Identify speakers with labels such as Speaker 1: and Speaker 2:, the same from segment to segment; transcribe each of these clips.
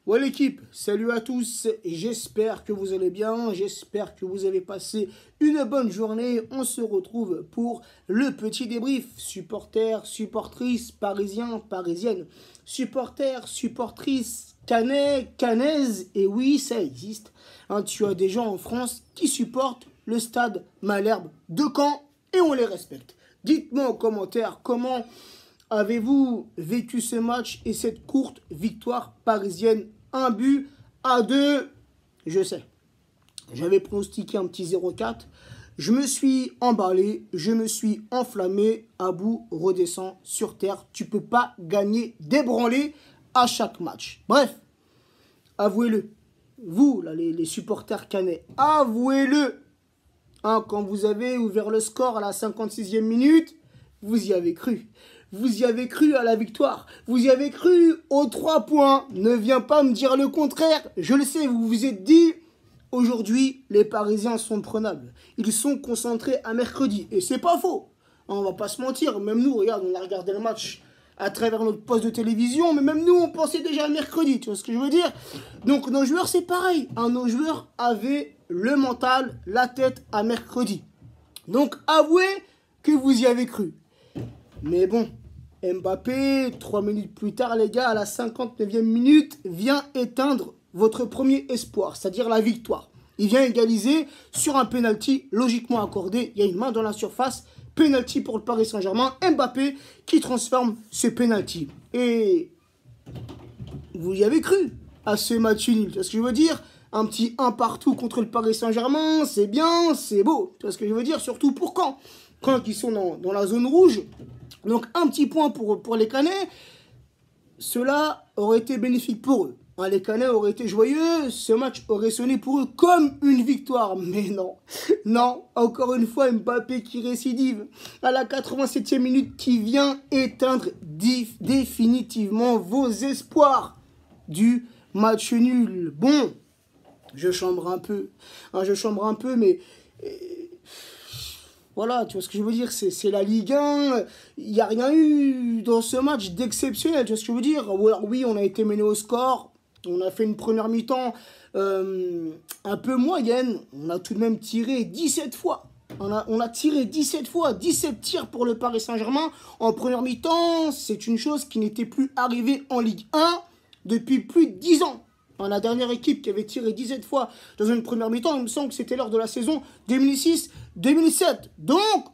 Speaker 1: Ouais l'équipe, salut à tous, j'espère que vous allez bien, j'espère que vous avez passé une bonne journée. On se retrouve pour le petit débrief. Supporters, supportrices, parisiens, parisiennes, supporters, supportrices, canais, canaises, et oui ça existe. Tu as des gens en France qui supportent le stade Malherbe de Caen et on les respecte. Dites-moi en commentaire comment avez-vous vécu ce match et cette courte victoire parisienne? 1 but à 2, je sais. J'avais pronostiqué un petit 0-4. Je me suis emballé, je me suis enflammé. Abou, redescend sur terre. Tu peux pas gagner débranlé à chaque match. Bref, avouez-le. Vous, là, les supporters canets, avouez-le. Quand vous avez ouvert le score à la 56e minute, vous y avez cru. Vous y avez cru à la victoire. Vous y avez cru aux 3 points. Ne viens pas me dire le contraire. Je le sais, vous vous êtes dit, aujourd'hui, les Parisiens sont prenables. Ils sont concentrés à mercredi. Et c'est pas faux. On va pas se mentir. Même nous, regarde, on a regardé le match à travers notre poste de télévision. Mais même nous, on pensait déjà à mercredi. Tu vois ce que je veux dire? Donc nos joueurs, c'est pareil. Nos joueurs avaient le mental, la tête à mercredi. Donc avouez que vous y avez cru. Mais bon, Mbappé, 3 minutes plus tard, les gars, à la 59e minute, vient éteindre votre premier espoir, c'est-à-dire la victoire. Il vient égaliser sur un penalty logiquement accordé. Il y a une main dans la surface. Penalty pour le Paris Saint-Germain. Mbappé qui transforme ce penalty. Et vous y avez cru à ce match nul. Tu vois ce que je veux dire? Un petit 1 partout contre le Paris Saint-Germain, c'est bien, c'est beau. Tu vois ce que je veux dire? Surtout pour quand ils sont dans la zone rouge. Donc un petit point pour les Canets, cela aurait été bénéfique pour eux. Les Canets auraient été joyeux, ce match aurait sonné pour eux comme une victoire. Mais non, non, encore une fois Mbappé qui récidive à la 87e minute, qui vient éteindre définitivement vos espoirs du match nul. Bon, je chambre un peu, mais... Voilà, tu vois ce que je veux dire, c'est la Ligue 1, il n'y a rien eu dans ce match d'exceptionnel, tu vois ce que je veux dire. Alors oui, on a été mené au score, on a fait une première mi-temps un peu moyenne, on a tout de même tiré 17 fois. On a tiré 17 fois, 17 tirs pour le Paris Saint-Germain en première mi-temps. C'est une chose qui n'était plus arrivée en Ligue 1 depuis plus de 10 ans. La dernière équipe qui avait tiré 17 fois dans une première mi-temps, il me semble que c'était lors de la saison 2006-2007. Donc,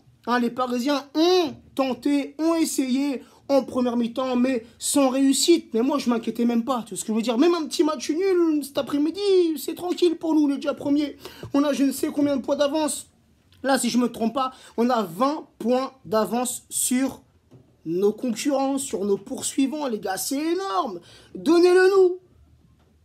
Speaker 1: les Parisiens ont tenté, ont essayé en première mi-temps, mais sans réussite. Mais moi, je m'inquiétais même pas. Tu vois ce que je veux dire? Même un petit match nul cet après-midi, c'est tranquille pour nous, les déjà premiers. On a je ne sais combien de points d'avance. Là, si je ne me trompe pas, on a 20 points d'avance sur nos concurrents, sur nos poursuivants. Les gars, c'est énorme. Donnez-le nous.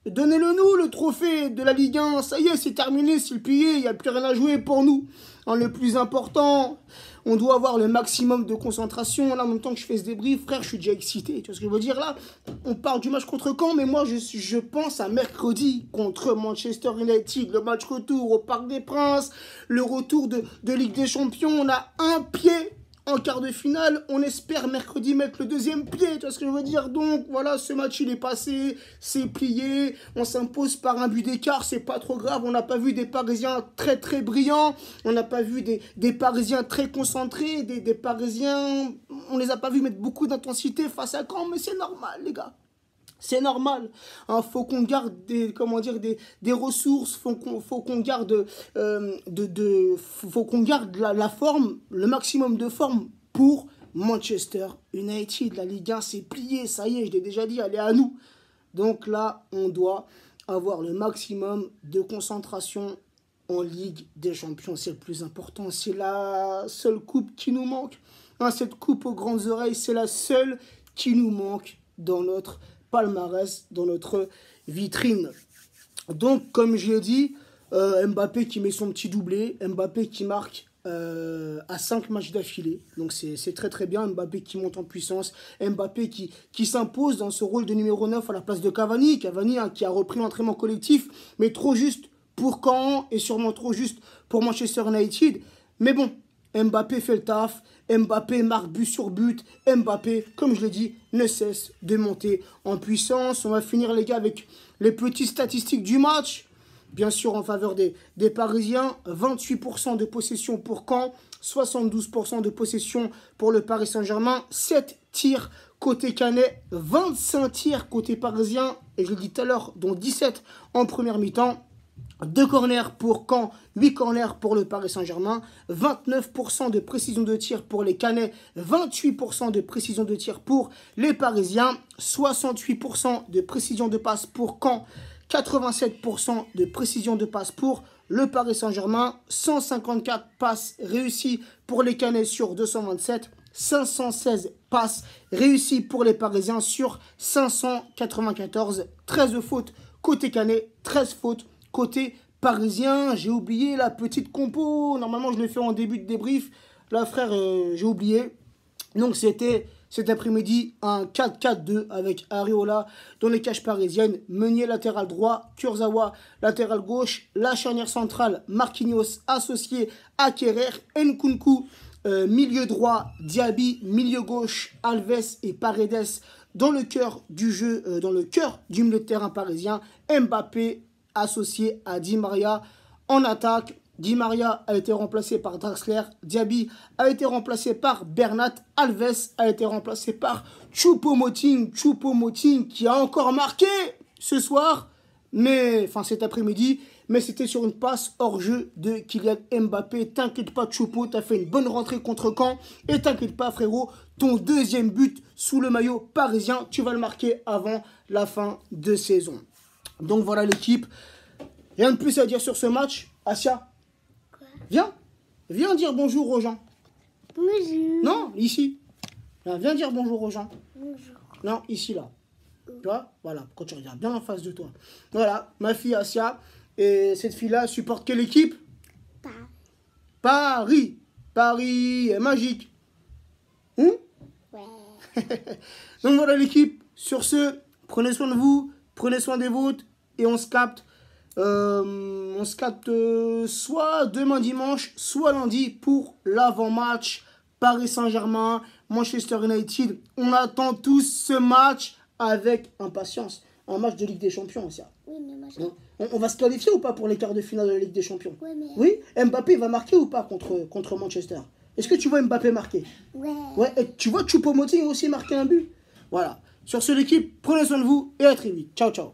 Speaker 1: Donnez-le-nous, le trophée de la Ligue 1. Ça y est, c'est terminé, c'est le plié. Il n'y a plus rien à jouer pour nous. Le plus important, on doit avoir le maximum de concentration. Là, en même temps que je fais ce débrief, frère, je suis déjà excité. Tu vois ce que je veux dire là? On parle du match contre Caen, mais moi, je pense à mercredi contre Manchester United. Le match retour au Parc des Princes. Le retour de Ligue des Champions. On a un pied en quart de finale, on espère mercredi mettre le deuxième pied, tu vois ce que je veux dire? Donc voilà, ce match il est passé, c'est plié, on s'impose par un but d'écart, c'est pas trop grave, on n'a pas vu des Parisiens très très brillants, on n'a pas vu des Parisiens très concentrés, des Parisiens, on les a pas vus mettre beaucoup d'intensité face à Caen, mais c'est normal les gars. C'est normal, faut qu'on garde des ressources, faut qu'on garde faut qu'on garde la forme, le maximum de forme pour Manchester United. La Ligue 1 s'est pliée, ça y est, je l'ai déjà dit, elle est à nous. Donc là, on doit avoir le maximum de concentration en Ligue des Champions, c'est le plus important, c'est la seule coupe qui nous manque. Cette coupe aux grandes oreilles, c'est la seule qui nous manque dans notre palmarès, dans notre vitrine. Donc, comme je l'ai dit, Mbappé qui met son petit doublé, Mbappé qui marque à 5 matchs d'affilée. Donc, c'est très très bien. Mbappé qui monte en puissance, Mbappé qui s'impose dans ce rôle de numéro 9 à la place de Cavani. Cavani qui a repris l'entraînement collectif, mais trop juste pour Caen et sûrement trop juste pour Manchester United. Mais bon, Mbappé fait le taf. Mbappé marque but sur but. Mbappé, comme je l'ai dit, ne cesse de monter en puissance. On va finir, les gars, avec les petites statistiques du match. Bien sûr, en faveur des Parisiens, 28% de possession pour Caen, 72% de possession pour le Paris Saint-Germain, 7 tirs côté canet, 25 tirs côté parisien, et je l'ai dit tout à l'heure, dont 17 en première mi-temps. 2 corners pour Caen, 8 corners pour le Paris Saint-Germain, 29% de précision de tir pour les Canets, 28% de précision de tir pour les Parisiens, 68% de précision de passe pour Caen, 87% de précision de passe pour le Paris Saint-Germain, 154 passes réussies pour les Canets sur 227, 516 passes réussies pour les Parisiens sur 594, 13 fautes côté Canet, 13 fautes côté parisien. J'ai oublié la petite compo. Normalement, je l'ai fait en début de débrief. Là, frère, j'ai oublié. Donc, c'était cet après-midi un 4-4-2 avec Areola dans les cages parisiennes. Meunier latéral droit, Kurzawa latéral gauche, la charnière centrale, Marquinhos associé à Kerrer, Nkunku milieu droit, Diaby milieu gauche, Alves et Paredes dans le cœur du jeu, dans le cœur du milieu de terrain parisien. Mbappé associé à Di Maria en attaque. Di Maria a été remplacé par Draxler. Diaby a été remplacé par Bernat. Alves a été remplacé par Choupo-Moting. Choupo-Moting qui a encore marqué ce soir, cet après-midi. Mais c'était sur une passe hors jeu de Kylian Mbappé. T'inquiète pas, Choupo, t'as fait une bonne rentrée contre Caen. Et t'inquiète pas, frérot, ton deuxième but sous le maillot parisien, tu vas le marquer avant la fin de saison. Donc voilà l'équipe. Rien de plus à dire sur ce match. Asia, quoi? Viens dire bonjour aux gens.
Speaker 2: Bonjour.
Speaker 1: Non, ici. Viens dire bonjour aux gens.
Speaker 2: Bonjour.
Speaker 1: Non, ici, là. Tu vois? Voilà, quand tu regardes bien en face de toi. Voilà, ma fille Asia. Et cette fille-là supporte quelle équipe? Paris. Paris est magique. Ouais. Donc voilà l'équipe. Sur ce, prenez soin de vous. Prenez soin des vôtres et on se capte. Soit demain dimanche, soit lundi pour l'avant-match Paris Saint-Germain, Manchester United. On attend tous ce match avec impatience. Un match de Ligue des Champions, ça.
Speaker 2: Oui, mais moi,
Speaker 1: on va se qualifier ou pas pour les quarts de finale de la Ligue des Champions?
Speaker 2: Ouais, mais...
Speaker 1: Oui, Mbappé va marquer ou pas contre Manchester? Est-ce que tu vois Mbappé marquer? Ouais, et tu vois Choupo-Moting aussi marquer un but? Voilà. Sur ce, l'équipe, prenez soin de vous et à très vite. Ciao, ciao.